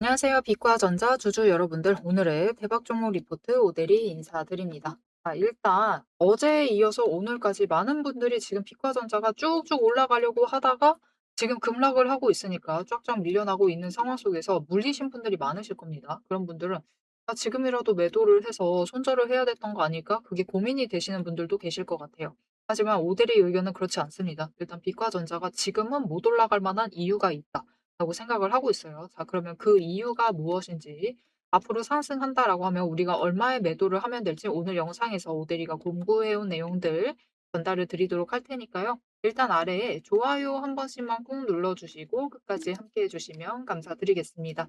안녕하세요. 빛과전자 주주 여러분들. 오늘의 대박 종목 리포트 오대리 인사드립니다. 일단 어제에 이어서 오늘까지 많은 분들이 지금 빛과전자가 쭉쭉 올라가려고 하다가 지금 급락을 하고 있으니까 쫙쫙 밀려나고 있는 상황 속에서 물리신 분들이 많으실 겁니다. 그런 분들은 지금이라도 매도를 해서 손절을 해야 됐던 거 아닐까? 그게 고민이 되시는 분들도 계실 것 같아요. 하지만 오대리 의견은 그렇지 않습니다. 일단 빛과전자가 지금은 못 올라갈 만한 이유가 있다. 라고 생각을 하고 있어요. 자, 그러면 그 이유가 무엇인지, 앞으로 상승한다라고 하면 우리가 얼마에 매도를 하면 될지 오늘 영상에서 오대리가 공부해 온 내용들 전달을 드리도록 할 테니까요. 일단 아래에 좋아요 한 번씩만 꾹 눌러주시고 끝까지 함께 해주시면 감사드리겠습니다.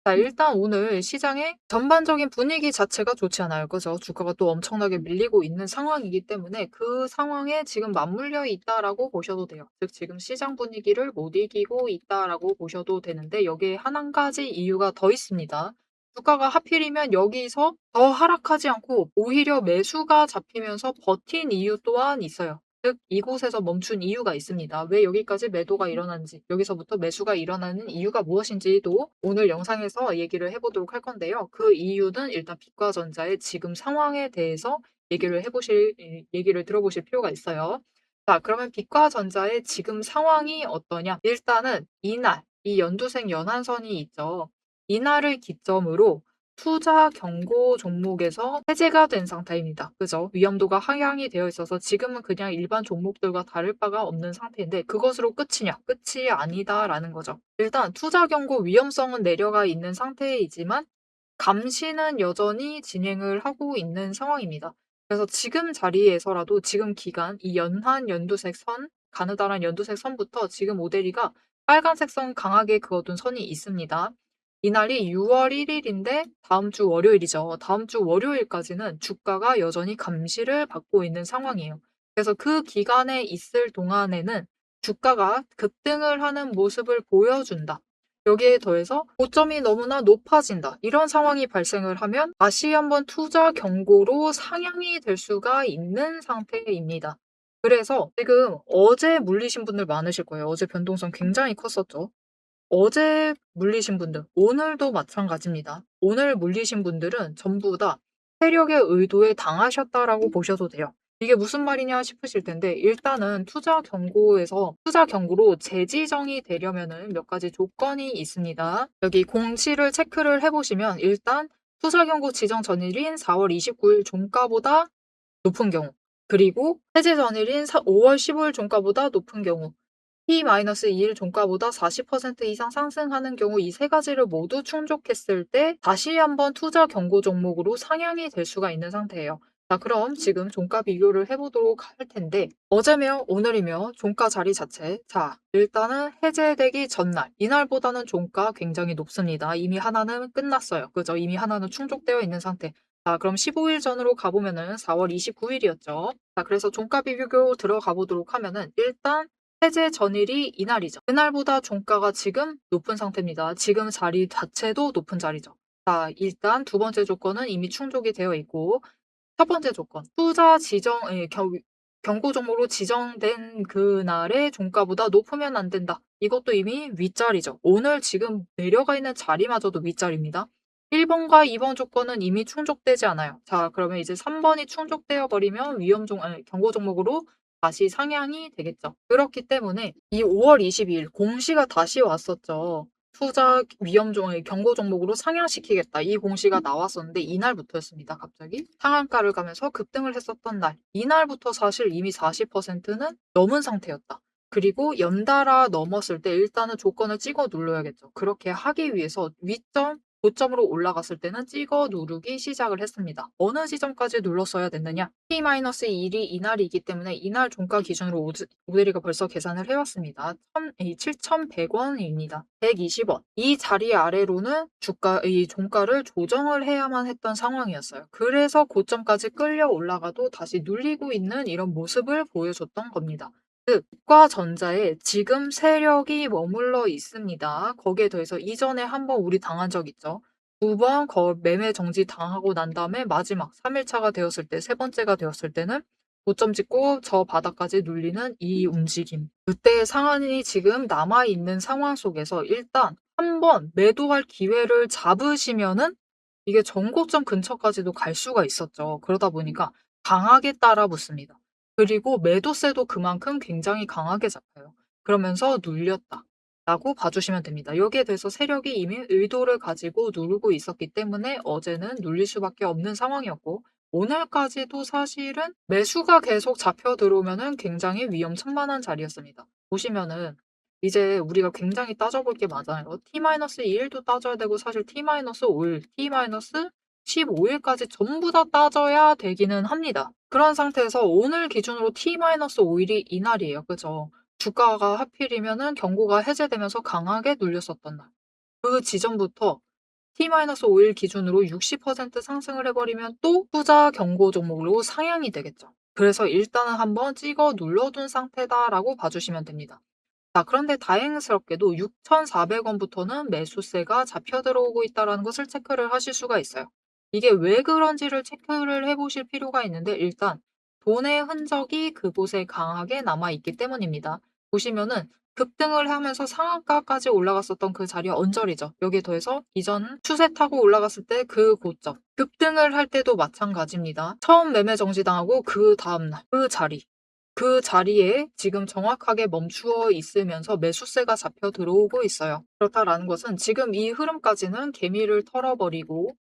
자, 일단 오늘 시장의 전반적인 분위기 자체가 좋지 않아요. 그죠? 주가가 또 엄청나게 밀리고 있는 상황이기 때문에 그 상황에 지금 맞물려 있다라고 보셔도 돼요. 즉, 지금 시장 분위기를 못 이기고 있다라고 보셔도 되는데 여기에 한 가지 이유가 더 있습니다. 주가가 하필이면 여기서 더 하락하지 않고 오히려 매수가 잡히면서 버틴 이유 또한 있어요. 즉, 이곳에서 멈춘 이유가 있습니다. 왜 여기까지 매도가 일어났는지, 여기서부터 매수가 일어나는 이유가 무엇인지도 오늘 영상에서 얘기를 해보도록 할 건데요. 그 이유는 일단 빛과전자의 지금 상황에 대해서 얘기를 들어보실 필요가 있어요. 자, 그러면 빛과전자의 지금 상황이 어떠냐? 일단은 이날, 이 연두색 연한선이 있죠. 이날을 기점으로 투자 경고 종목에서 해제가 된 상태입니다. 그죠? 위험도가 하향이 되어 있어서 지금은 그냥 일반 종목들과 다를 바가 없는 상태인데 그것으로 끝이냐? 끝이 아니다라는 거죠. 일단 투자 경고 위험성은 내려가 있는 상태이지만 감시는 여전히 진행을 하고 있는 상황입니다. 그래서 지금 자리에서라도 지금 기간 이 연한 연두색 선, 가느다란 연두색 선부터 지금 모델이가 빨간색 선 강하게 그어둔 선이 있습니다. 이날이 6월 1일인데 다음 주 월요일이죠. 다음 주 월요일까지는 주가가 여전히 감시를 받고 있는 상황이에요. 그래서 그 기간에 있을 동안에는 주가가 급등을 하는 모습을 보여준다. 여기에 더해서 고점이 너무나 높아진다. 이런 상황이 발생을 하면 다시 한번 투자 경고로 상향이 될 수가 있는 상태입니다. 그래서 지금 어제 물리신 분들 많으실 거예요. 어제 변동성 굉장히 컸었죠. 어제 물리신 분들, 오늘도 마찬가지입니다. 오늘 물리신 분들은 전부 다 세력의 의도에 당하셨다라고 보셔도 돼요. 이게 무슨 말이냐 싶으실 텐데 일단은 투자 경고로 재지정이 되려면은 몇 가지 조건이 있습니다. 여기 공시를 체크를 해보시면 일단 투자 경고 지정 전일인 4월 29일 종가보다 높은 경우, 그리고 해제 전일인 5월 15일 종가보다 높은 경우, P-2일 종가보다 40% 이상 상승하는 경우 이 세 가지를 모두 충족했을 때 다시 한번 투자 경고 종목으로 상향이 될 수가 있는 상태예요. 자, 그럼 지금 종가 비교를 해보도록 할 텐데 어제며 오늘이며 종가 자리 자체, 자, 일단은 해제되기 전날, 이날보다는 종가 굉장히 높습니다. 이미 하나는 끝났어요. 그죠? 이미 하나는 충족되어 있는 상태. 자, 그럼 15일 전으로 가보면은 4월 29일이었죠. 자, 그래서 종가 비교 들어가 보도록 하면은 일단 해제 전일이 이날이죠. 그날보다 종가가 지금 높은 상태입니다. 지금 자리 자체도 높은 자리죠. 자, 일단 두 번째 조건은 이미 충족이 되어 있고, 첫 번째 조건, 투자 지정, 경고 종목으로 지정된 그날의 종가보다 높으면 안 된다. 이것도 이미 윗자리죠. 오늘 지금 내려가 있는 자리마저도 윗자리입니다. 1번과 2번 조건은 이미 충족되지 않아요. 자, 그러면 이제 3번이 충족되어 버리면 경고 종목으로 다시 상향이 되겠죠. 그렇기 때문에 이 5월 22일 공시가 다시 왔었죠. 투자 경고 종목으로 상향시키겠다. 이 공시가 나왔었는데 이날부터였습니다. 갑자기 상한가를 가면서 급등을 했었던 날. 이날부터 사실 이미 40%는 넘은 상태였다. 그리고 연달아 넘었을 때 일단은 조건을 찍어 눌러야겠죠. 그렇게 하기 위해서 고점으로 올라갔을 때는 찍어 누르기 시작을 했습니다. 어느 지점까지 눌렀어야 됐느냐? T-1이 이날이기 때문에 이날 종가 기준으로 오데리가 벌써 계산을 해왔습니다. 7,100원입니다. 120원. 이 자리 아래로는 이 종가를 조정을 해야만 했던 상황이었어요. 그래서 고점까지 끌려 올라가도 다시 눌리고 있는 이런 모습을 보여줬던 겁니다. 즉, 빛과전자에 지금 세력이 머물러 있습니다. 거기에 더해서 이전에 한번 우리 당한 적 있죠. 2번 매매 정지 당하고 난 다음에 마지막 3일차가 되었을 때, 세 번째가 되었을 때는 고점 찍고 저 바닥까지 눌리는 이 움직임. 그때의 상한이 지금 남아있는 상황 속에서 일단 한 한번 매도할 기회를 잡으시면은 이게 전고점 근처까지도 갈 수가 있었죠. 그러다 보니까 강하게 따라 붙습니다. 그리고 매도세도 그만큼 굉장히 강하게 잡혀요. 그러면서 눌렸다라고 봐주시면 됩니다. 여기에 대해서 세력이 이미 의도를 가지고 누르고 있었기 때문에 어제는 눌릴 수밖에 없는 상황이었고, 오늘까지도 사실은 매수가 계속 잡혀 들어오면은 굉장히 위험천만한 자리였습니다. 보시면은 이제 우리가 굉장히 따져볼 게 많아요. T-2일도 따져야 되고, 사실 T-5일, T-15일까지 전부 다 따져야 되기는 합니다. 그런 상태에서 오늘 기준으로 T-5일이 이날이에요. 그죠? 주가가 하필이면은 경고가 해제되면서 강하게 눌렸었던 날. 그 지점부터 T-5일 기준으로 60% 상승을 해버리면 또 투자 경고 종목으로 상향이 되겠죠. 그래서 일단은 한번 찍어 눌러둔 상태다라고 봐주시면 됩니다. 자, 그런데 다행스럽게도 6,400원부터는 매수세가 잡혀 들어오고 있다는 것을 체크를 하실 수가 있어요. 이게 왜 그런지를 체크를 해보실 필요가 있는데, 일단 돈의 흔적이 그곳에 강하게 남아있기 때문입니다. 보시면은 급등을 하면서 상한가까지 올라갔었던 그 자리 언저리죠. 여기에 더해서 이전 추세 타고 올라갔을 때 그 고점. 급등을 할 때도 마찬가지입니다. 처음 매매 정지당하고 그 다음날 그 자리. 그 자리에 지금 정확하게 멈추어 있으면서 매수세가 잡혀 들어오고 있어요. 그렇다라는 것은 지금 이 흐름까지는 개미를 털어버리고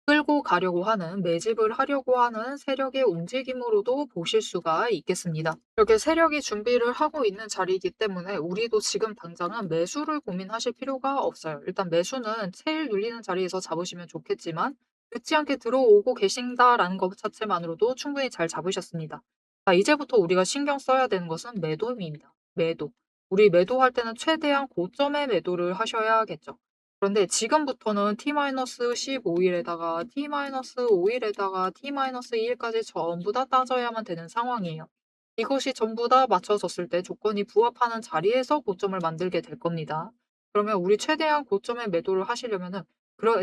끌고 가려고 하는, 매집을 하려고 하는 세력의 움직임으로도 보실 수가 있겠습니다. 이렇게 세력이 준비를 하고 있는 자리이기 때문에 우리도 지금 당장은 매수를 고민하실 필요가 없어요. 일단 매수는 제일 눌리는 자리에서 잡으시면 좋겠지만 늦지 않게 들어오고 계신다라는 것 자체만으로도 충분히 잘 잡으셨습니다. 자, 이제부터 우리가 신경 써야 되는 것은 매도입니다. 매도. 우리 매도할 때는 최대한 고점에 매도를 하셔야겠죠. 그런데 지금부터는 T-15일에다가 T-5일에다가 T-2일까지 전부 다 따져야만 되는 상황이에요. 이것이 전부 다 맞춰졌을 때 조건이 부합하는 자리에서 고점을 만들게 될 겁니다. 그러면 우리 최대한 고점에 매도를 하시려면은,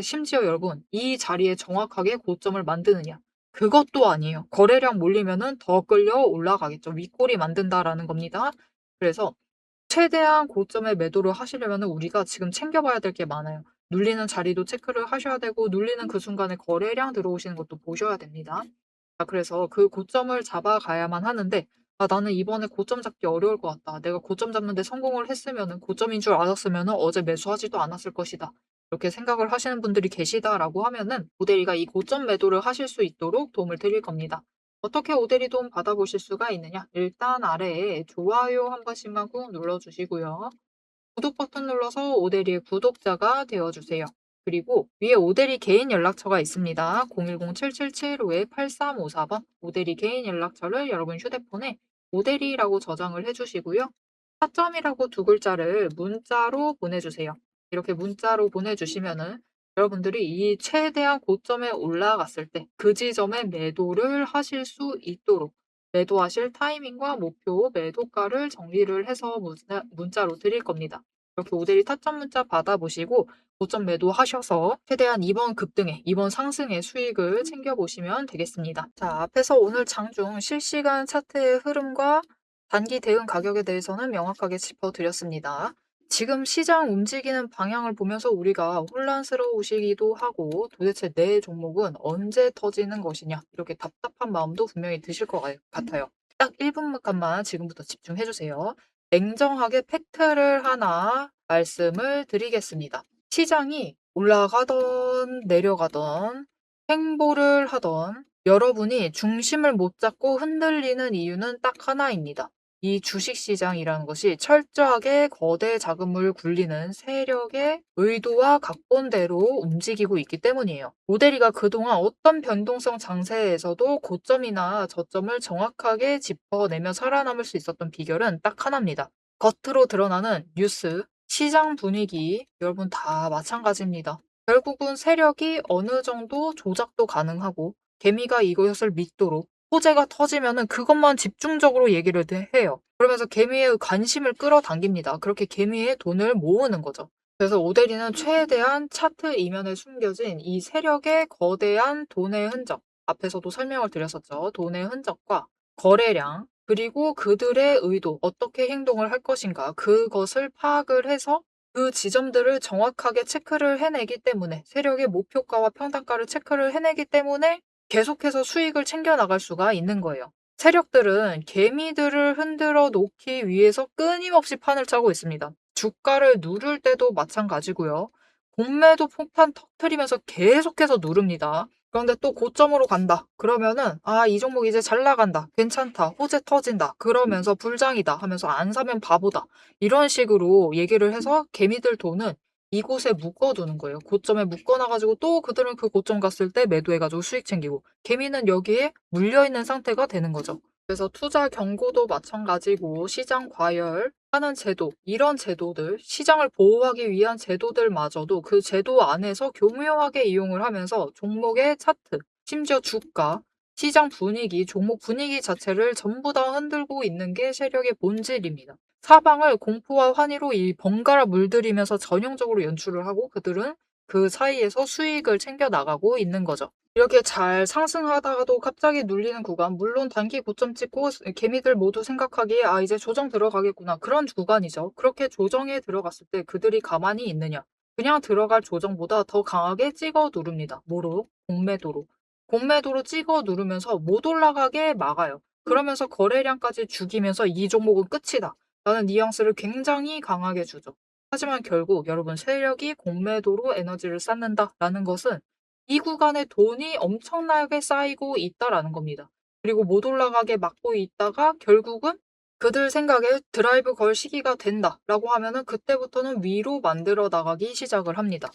심지어 여러분, 이 자리에 정확하게 고점을 만드느냐? 그것도 아니에요. 거래량 몰리면은 더 끌려 올라가겠죠. 윗골이 만든다라는 겁니다. 그래서 최대한 고점에 매도를 하시려면 우리가 지금 챙겨봐야 될 게 많아요. 눌리는 자리도 체크를 하셔야 되고, 눌리는 그 순간에 거래량 들어오시는 것도 보셔야 됩니다. 자, 그래서 그 고점을 잡아가야만 하는데, 아, 나는 이번에 고점 잡기 어려울 것 같다. 내가 고점 잡는데 성공을 했으면은, 고점인 줄 알았으면은 어제 매수하지도 않았을 것이다. 이렇게 생각을 하시는 분들이 계시다라고 하면은 모델이가 이 고점 매도를 하실 수 있도록 도움을 드릴 겁니다. 어떻게 오데리 도움 받아보실 수가 있느냐? 일단 아래에 좋아요 한 번씩만 꾹 눌러주시고요. 구독 버튼 눌러서 오데리의 구독자가 되어주세요. 그리고 위에 오데리 개인 연락처가 있습니다. 010-777-8354번 오데리 개인 연락처를 여러분 휴대폰에 오데리라고 저장을 해주시고요. 타점이라고 두 글자를 문자로 보내주세요. 이렇게 문자로 보내주시면은 여러분들이 이 최대한 고점에 올라갔을 때 그 지점에 매도를 하실 수 있도록 매도하실 타이밍과 목표, 매도가를 정리를 해서 문자로 드릴 겁니다. 이렇게 오데리 타점 문자 받아보시고 고점 매도하셔서 최대한 이번 급등에, 이번 상승의 수익을 챙겨보시면 되겠습니다. 자, 앞에서 오늘 장중 실시간 차트의 흐름과 단기 대응 가격에 대해서는 명확하게 짚어드렸습니다. 지금 시장 움직이는 방향을 보면서 우리가 혼란스러우시기도 하고, 도대체 내 종목은 언제 터지는 것이냐, 이렇게 답답한 마음도 분명히 드실 것 같아요. 딱 1분간만 지금부터 집중해 주세요. 냉정하게 팩트를 하나 말씀을 드리겠습니다. 시장이 올라가던 내려가던 행보를 하던 여러분이 중심을 못 잡고 흔들리는 이유는 딱 하나입니다. 이 주식시장이라는 것이 철저하게 거대 자금을 굴리는 세력의 의도와 각본대로 움직이고 있기 때문이에요. 오데리가 그동안 어떤 변동성 장세에서도 고점이나 저점을 정확하게 짚어내며 살아남을 수 있었던 비결은 딱 하나입니다. 겉으로 드러나는 뉴스, 시장 분위기, 여러분 다 마찬가지입니다. 결국은 세력이 어느 정도 조작도 가능하고 개미가 이것을 믿도록 호재가 터지면은 그것만 집중적으로 얘기를 해요. 그러면서 개미의 관심을 끌어당깁니다. 그렇게 개미의 돈을 모으는 거죠. 그래서 오데리는 최대한 차트 이면에 숨겨진 이 세력의 거대한 돈의 흔적, 앞에서도 설명을 드렸었죠. 돈의 흔적과 거래량, 그리고 그들의 의도, 어떻게 행동을 할 것인가, 그것을 파악을 해서 그 지점들을 정확하게 체크를 해내기 때문에 세력의 목표가와 평단가를 체크를 해내기 때문에 계속해서 수익을 챙겨 나갈 수가 있는 거예요. 세력들은 개미들을 흔들어 놓기 위해서 끊임없이 판을 짜고 있습니다. 주가를 누를 때도 마찬가지고요. 공매도 폭탄 터트리면서 계속해서 누릅니다. 그런데 또 고점으로 간다. 그러면은 이 종목 이제 잘 나간다. 괜찮다. 호재 터진다. 그러면서 불장이다 하면서 안 사면 바보다. 이런 식으로 얘기를 해서 개미들 돈은 이곳에 묶어두는 거예요. 고점에 묶어놔가지고 또 그들은 그 고점 갔을 때 매도해가지고 수익 챙기고 개미는 여기에 물려있는 상태가 되는 거죠. 그래서 투자 경고도 마찬가지고 시장 과열하는 제도, 이런 제도들, 시장을 보호하기 위한 제도들마저도 그 제도 안에서 교묘하게 이용을 하면서 종목의 차트, 심지어 주가, 시장 분위기, 종목 분위기 자체를 전부 다 흔들고 있는 게 세력의 본질입니다. 사방을 공포와 환희로 이 번갈아 물들이면서 전형적으로 연출을 하고 그들은 그 사이에서 수익을 챙겨 나가고 있는 거죠. 이렇게 잘 상승하다가도 갑자기 눌리는 구간, 물론 단기 고점 찍고 개미들 모두 생각하기에 이제 조정 들어가겠구나. 그런 구간이죠. 그렇게 조정에 들어갔을 때 그들이 가만히 있느냐. 그냥 들어갈 조정보다 더 강하게 찍어 누릅니다. 뭐로? 공매도로. 공매도로 찍어 누르면서 못 올라가게 막아요. 그러면서 거래량까지 죽이면서 이 종목은 끝이다. 라는 뉘앙스를 굉장히 강하게 주죠. 하지만 결국 여러분 세력이 공매도로 에너지를 쌓는다라는 것은 이 구간에 돈이 엄청나게 쌓이고 있다라는 겁니다. 그리고 못 올라가게 막고 있다가 결국은 그들 생각에 드라이브 걸 시기가 된다라고 하면은 그때부터는 위로 만들어 나가기 시작을 합니다.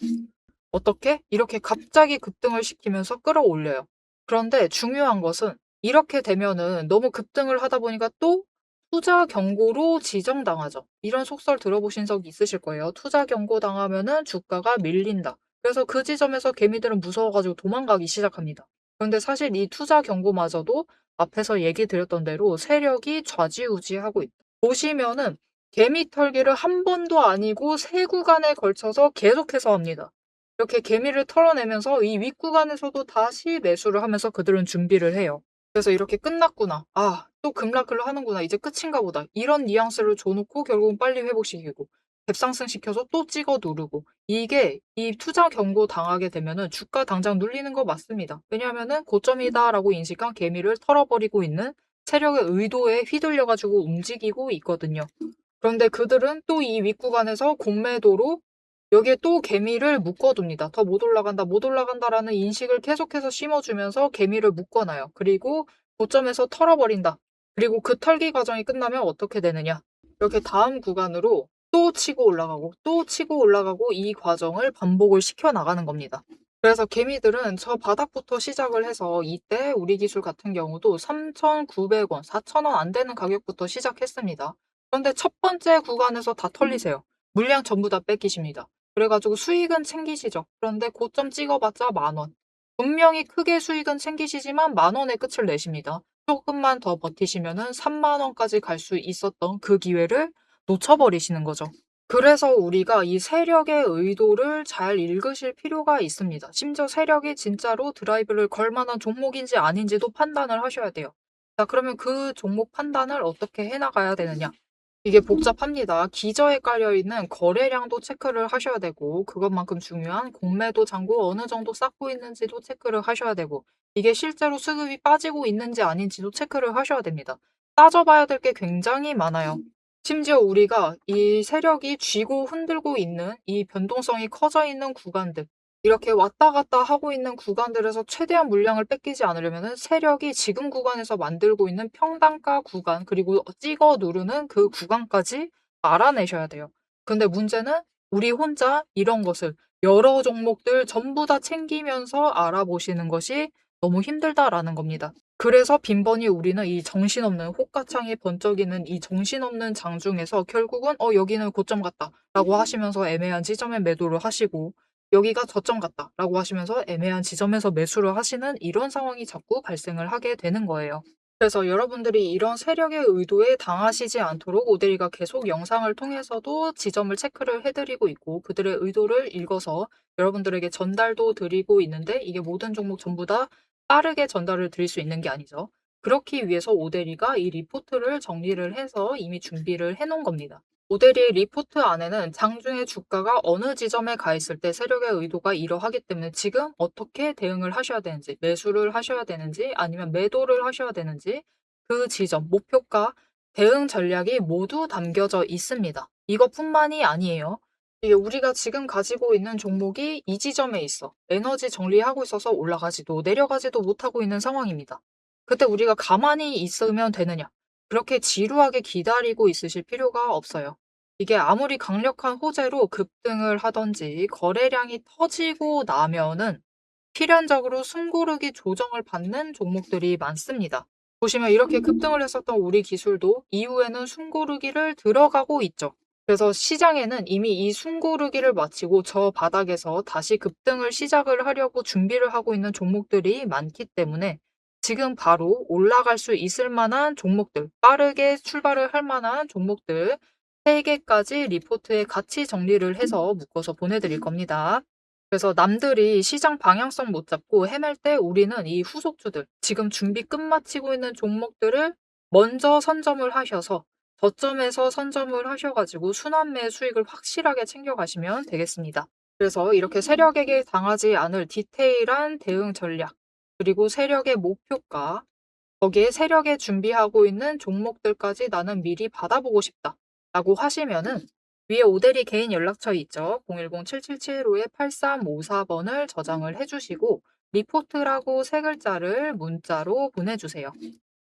어떻게? 이렇게 갑자기 급등을 시키면서 끌어올려요. 그런데 중요한 것은 이렇게 되면은 너무 급등을 하다 보니까 또 투자 경고로 지정당하죠. 이런 속설 들어보신 적 있으실 거예요. 투자 경고 당하면은 주가가 밀린다. 그래서 그 지점에서 개미들은 무서워가지고 도망가기 시작합니다. 그런데 사실 이 투자 경고마저도 앞에서 얘기 드렸던 대로 세력이 좌지우지하고 있다. 보시면은 개미 털기를 한 번도 아니고 세 구간에 걸쳐서 계속해서 합니다. 이렇게 개미를 털어내면서 이 윗구간에서도 다시 매수를 하면서 그들은 준비를 해요. 그래서 이렇게 끝났구나. 또 급락을 하는구나. 이제 끝인가 보다. 이런 뉘앙스를 줘놓고 결국은 빨리 회복시키고 갭상승 시켜서 또 찍어 누르고 이게 이 투자 경고 당하게 되면은 주가 당장 눌리는 거 맞습니다. 왜냐하면은 고점이다라고 인식한 개미를 털어버리고 있는 세력의 의도에 휘둘려가지고 움직이고 있거든요. 그런데 그들은 또 이 윗구간에서 공매도로 여기에 또 개미를 묶어둡니다. 더 못 올라간다, 못 올라간다라는 인식을 계속해서 심어주면서 개미를 묶어놔요. 그리고 고점에서 털어버린다. 그리고 그 털기 과정이 끝나면 어떻게 되느냐. 이렇게 다음 구간으로 또 치고 올라가고 또 치고 올라가고 이 과정을 반복을 시켜 나가는 겁니다. 그래서 개미들은 저 바닥부터 시작을 해서 이때 우리 기술 같은 경우도 3,900원, 4,000원 안 되는 가격부터 시작했습니다. 그런데 첫 번째 구간에서 다 털리세요. 물량 전부 다 뺏기십니다. 그래가지고 수익은 챙기시죠. 그런데 고점 찍어봤자 10,000원. 분명히 크게 수익은 챙기시지만 10,000원의 끝을 내십니다. 조금만 더 버티시면은 30,000원까지 갈 수 있었던 그 기회를 놓쳐버리시는 거죠. 그래서 우리가 이 세력의 의도를 잘 읽으실 필요가 있습니다. 심지어 세력이 진짜로 드라이브를 걸 만한 종목인지 아닌지도 판단을 하셔야 돼요. 자, 그러면 그 종목 판단을 어떻게 해나가야 되느냐? 이게 복잡합니다. 기저에 깔려있는 거래량도 체크를 하셔야 되고 그것만큼 중요한 공매도 잔고 어느 정도 쌓고 있는지도 체크를 하셔야 되고 이게 실제로 수급이 빠지고 있는지 아닌지도 체크를 하셔야 됩니다. 따져봐야 될 게 굉장히 많아요. 심지어 우리가 이 세력이 쥐고 흔들고 있는 이 변동성이 커져 있는 구간들 이렇게 왔다 갔다 하고 있는 구간들에서 최대한 물량을 뺏기지 않으려면 세력이 지금 구간에서 만들고 있는 평단가 구간 그리고 찍어 누르는 그 구간까지 알아내셔야 돼요. 근데 문제는 우리 혼자 이런 것을 여러 종목들 전부 다 챙기면서 알아보시는 것이 너무 힘들다라는 겁니다. 그래서 빈번히 우리는 이 정신없는 호가창이 번쩍이는 이 정신없는 장중에서 결국은 여기는 고점 같다 라고 하시면서 애매한 지점에 매도를 하시고 여기가 저점 같다 라고 하시면서 애매한 지점에서 매수를 하시는 이런 상황이 자꾸 발생을 하게 되는 거예요. 그래서 여러분들이 이런 세력의 의도에 당하시지 않도록 오데리가 계속 영상을 통해서도 지점을 체크를 해드리고 있고 그들의 의도를 읽어서 여러분들에게 전달도 드리고 있는데 이게 모든 종목 전부 다 빠르게 전달을 드릴 수 있는 게 아니죠. 그렇기 위해서 오데리가 이 리포트를 정리를 해서 이미 준비를 해 놓은 겁니다. 오데리의 리포트 안에는 장중에 주가가 어느 지점에 가 있을 때 세력의 의도가 이러하기 때문에 지금 어떻게 대응을 하셔야 되는지, 매수를 하셔야 되는지, 아니면 매도를 하셔야 되는지, 그 지점, 목표가, 대응 전략이 모두 담겨져 있습니다. 이것뿐만이 아니에요. 이게 우리가 지금 가지고 있는 종목이 이 지점에 있어. 에너지 정리하고 있어서 올라가지도 내려가지도 못하고 있는 상황입니다. 그때 우리가 가만히 있으면 되느냐? 그렇게 지루하게 기다리고 있으실 필요가 없어요. 이게 아무리 강력한 호재로 급등을 하든지 거래량이 터지고 나면은 필연적으로 숨고르기 조정을 받는 종목들이 많습니다. 보시면 이렇게 급등을 했었던 우리 기술도 이후에는 숨고르기를 들어가고 있죠. 그래서 시장에는 이미 이 숨고르기를 마치고 저 바닥에서 다시 급등을 시작을 하려고 준비를 하고 있는 종목들이 많기 때문에 지금 바로 올라갈 수 있을 만한 종목들, 빠르게 출발을 할 만한 종목들 3개까지 리포트에 같이 정리를 해서 묶어서 보내드릴 겁니다. 그래서 남들이 시장 방향성 못 잡고 헤맬 때 우리는 이 후속주들, 지금 준비 끝마치고 있는 종목들을 먼저 선점을 하셔서 저점에서 선점을 하셔가지고 순환매 수익을 확실하게 챙겨가시면 되겠습니다. 그래서 이렇게 세력에게 당하지 않을 디테일한 대응 전략, 그리고 세력의 목표가, 거기에 세력에 준비하고 있는 종목들까지 나는 미리 받아보고 싶다 라고 하시면은 위에 오대리 개인 연락처 있죠. 010-7775-8354번을 저장을 해주시고 리포트라고 3글자를 문자로 보내주세요.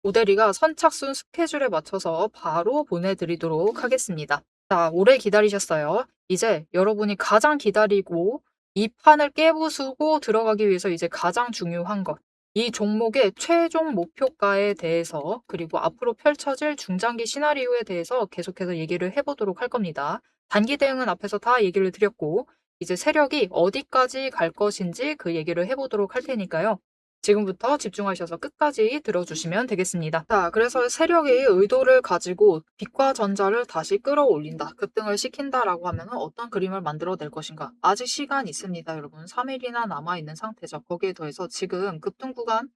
오대리가 선착순 스케줄에 맞춰서 바로 보내드리도록 하겠습니다. 자, 오래 기다리셨어요. 이제 여러분이 가장 기다리고 이 판을 깨부수고 들어가기 위해서 이제 가장 중요한 것. 이 종목의 최종 목표가에 대해서 그리고 앞으로 펼쳐질 중장기 시나리오에 대해서 계속해서 얘기를 해보도록 할 겁니다. 단기 대응은 앞에서 다 얘기를 드렸고 이제 세력이 어디까지 갈 것인지 그 얘기를 해보도록 할 테니까요. 지금부터 집중하셔서 끝까지 들어주시면 되겠습니다. 자, 그래서 세력의 의도를 가지고 빛과 전자를 다시 끌어올린다, 급등을 시킨다라고 하면 어떤 그림을 만들어낼 것인가? 아직 시간 있습니다, 여러분. 3일이나 남아있는 상태죠. 거기에 더해서 지금 급등 구간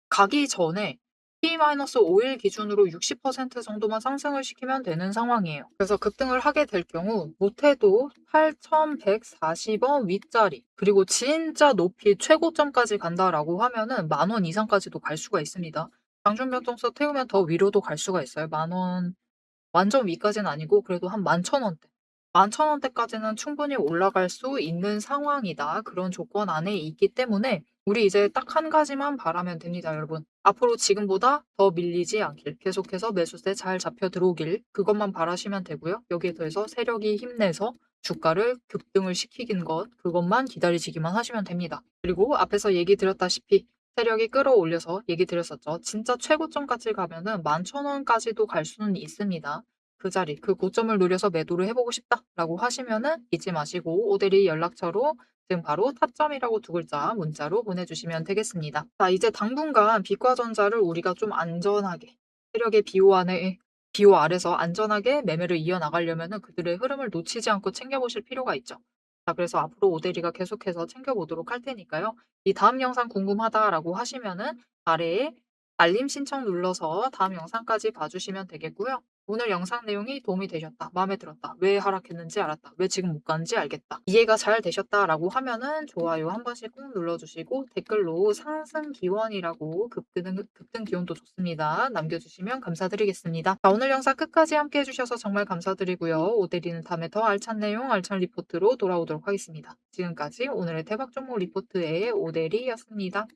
가기 전에 T-5일 기준으로 60% 정도만 상승을 시키면 되는 상황이에요. 그래서 급등을 하게 될 경우 못해도 8,140원 윗자리, 그리고 진짜 높이 최고점까지 간다라고 하면은 10,000원 이상까지도 갈 수가 있습니다. 장중변동서 태우면 더 위로도 갈 수가 있어요. 10,000원 완전 위까지는 아니고 그래도 한 11,000원대. 11,000원대까지는 충분히 올라갈 수 있는 상황이다. 그런 조건 안에 있기 때문에 우리 이제 딱 한 가지만 바라면 됩니다, 여러분. 앞으로 지금보다 더 밀리지 않길, 계속해서 매수세 잘 잡혀 들어오길, 그것만 바라시면 되고요. 여기에 더해서 세력이 힘내서 주가를 급등을 시키긴 것, 그것만 기다리시기만 하시면 됩니다. 그리고 앞에서 얘기 드렸다시피 세력이 끌어올려서 얘기 드렸었죠. 진짜 최고점까지 가면은 11,000원까지도 갈 수는 있습니다. 그 자리, 그 고점을 노려서 매도를 해보고 싶다라고 하시면은 잊지 마시고 오대리 연락처로 지금 바로 타점이라고 2글자 문자로 보내주시면 되겠습니다. 자, 이제 당분간 빛과전자를 우리가 좀 안전하게 세력의 비호 아래서 안전하게 매매를 이어나가려면은 그들의 흐름을 놓치지 않고 챙겨보실 필요가 있죠. 자, 그래서 앞으로 오대리가 계속해서 챙겨보도록 할 테니까요. 이 다음 영상 궁금하다라고 하시면은 아래에 알림 신청 눌러서 다음 영상까지 봐주시면 되겠고요. 오늘 영상 내용이 도움이 되셨다, 마음에 들었다, 왜 하락했는지 알았다, 왜 지금 못 가는지 알겠다, 이해가 잘 되셨다라고 하면은 좋아요 한 번씩 꼭 눌러주시고 댓글로 상승 기원이라고 급등 기원도 좋습니다, 남겨주시면 감사드리겠습니다. 자, 오늘 영상 끝까지 함께 해주셔서 정말 감사드리고요. 오대리는 다음에 더 알찬 내용, 알찬 리포트로 돌아오도록 하겠습니다. 지금까지 오늘의 대박 종목 리포트의 오대리였습니다.